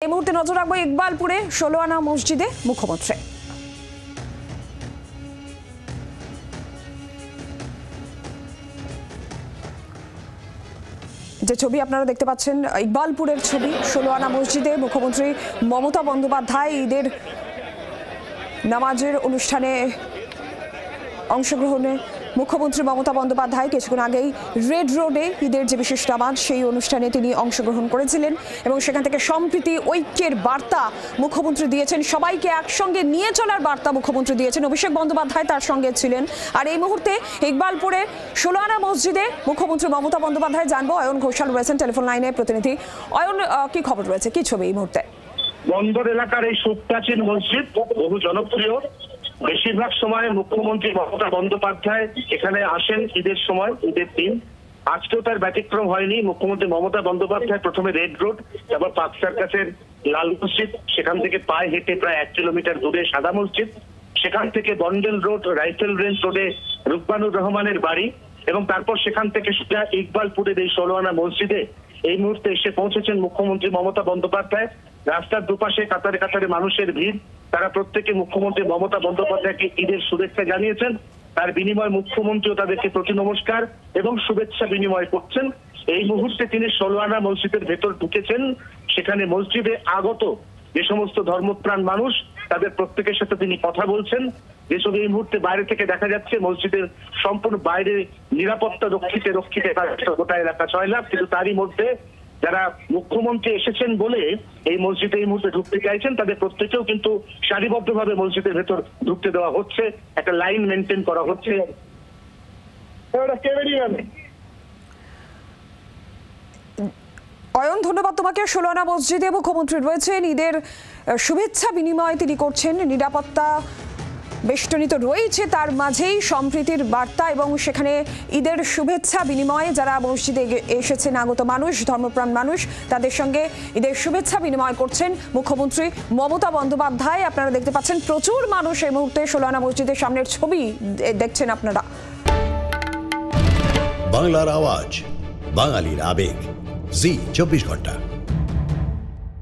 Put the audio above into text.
এই মুহূর্তে নজর রাখবো ইকবালপুরে 16 আনা মসজিদে মুখ্যমন্ত্রী। যে ছবি আপনারা দেখতে পাচ্ছেন ইকবালপুরের ছবি, 16 আনা মসজিদে মুখ্যমন্ত্রী মমতা বন্দ্যোপাধ্যায় ঈদের নামাজের অনুষ্ঠানে অংশগ্রহণে মুখ্যমন্ত্রী মমতা বন্দ্যোপাধ্যায় কিছুক্ষণ আগেই রেড রোডে ঈদের যে বিশেষ নামাজ সেই অনুষ্ঠানে তিনি অংশগ্রহণ করেছিলেন এবং সেখান থেকে সম্প্রীতি ঐক্যের বার্তা মুখ্যমন্ত্রী দিয়েছেন, সবাইকে একসঙ্গে নিয়ে চলার বার্তা মুখ্যমন্ত্রী দিয়েছেন। অভিষেক বন্দ্যোপাধ্যায় তার সঙ্গে ছিলেন। আর এই মুহূর্তে ইকবালপুরে 16 আনা মসজিদে মুখ্যমন্ত্রী মমতা বন্দ্যোপাধ্যায় জানবো। অয়ন ঘোষাল রয়েছেন টেলিফোন লাইনে প্রতিনিধি। অয়ন, কি খবর রয়েছে, কি ছবি এই মুহূর্তে? বন্দর এলাকার এই সুপ্রাচীন মসজিদ বহু জনপ্রিয়। বেশিরভাগ সময় মুখ্যমন্ত্রী মমতা বন্দ্যোপাধ্যায় এখানে আসেন ঈদের সময়, ঈদের দিন। আজকেও তার ব্যতিক্রম হয়নি। মুখ্যমন্ত্রী মমতা বন্দ্যোপাধ্যায় প্রথমে রেড রোড, তারপর পার্ক সার্কাসের লাল মসজিদ, সেখান থেকে পায়ে হেঁটে প্রায় 1 কিলোমিটার দূরে সাদা মসজিদ, সেখান থেকে বন্ডেল রোড, রাইফেল রেঞ্জ রোডে রুকবানুর রহমানের বাড়ি এবং তারপর সেখান থেকে সোজা ইকবালপুরের এই 16 আনা মসজিদে এই মুহূর্তে এসে পৌঁছেছেন মুখ্যমন্ত্রী মমতা বন্দ্যোপাধ্যায়। রাস্তার দুপাশে কাতারে কাতারে মানুষের ভিড়, তারা প্রত্যেকে মুখ্যমন্ত্রী মমতা বন্দ্যোপাধ্যায়কে ঈদের শুভেচ্ছা জানিয়েছেন। তার বিনিময়ে মুখ্যমন্ত্রীও তাদেরকে প্রতি নমস্কার এবং শুভেচ্ছা বিনিময় করছেন। এই মুহূর্তে তিনি 16 আনা মসজিদের ভেতর ঢুকেছেন। সেখানে মসজিদে আগত যে সমস্ত ধর্মপ্রাণ মানুষ তাদের প্রত্যেকের সাথে তিনি কথা বলছেন। যেসব এই মুহূর্তে বাইরে থেকে দেখা যাচ্ছে মসজিদের সম্পূর্ণ বাইরে নিরাপত্তা রক্ষিতে গোটা এলাকা 6 লাখ, কিন্তু তারই মধ্যে যারা মুখ্যমন্ত্রী এসেছেন বলে এই মসজিদে এই মুহূর্তে ঢুকতে চাইছেন তাদের প্রত্যেকেও কিন্তু সারিবদ্ধভাবে মসজিদের ভেতর ঢুকতে দেওয়া হচ্ছে, একটা লাইন মেনটেন করা হচ্ছে। অয়ন, ধন্যবাদ তোমাকে। 16 আনা মসজিদে মুখ্যমন্ত্রী রয়েছেন, ঈদের শুভেচ্ছা বিনিময় তিনি করছেন, নিরাপত্তা বেষ্টনী তো রয়েছে, তার মাঝেই সম্প্রীতির বার্তা এবং সেখানে ঈদের শুভেচ্ছা বিনিময়ে যারা মসজিদে এসেছেন আগত মানুষ, ধর্মপ্রাণ মানুষ, তাদের সঙ্গে ঈদের শুভেচ্ছা বিনিময় করছেন মুখ্যমন্ত্রী মমতা বন্দ্যোপাধ্যায়। আপনারা দেখতে পাচ্ছেন প্রচুর মানুষ এই মুহূর্তে 16 আনা মসজিদের সামনের ছবি দেখছেন আপনারা। বাংলার আওয়াজ, বাঙালির আবেগ, জি 24 ঘন্টা।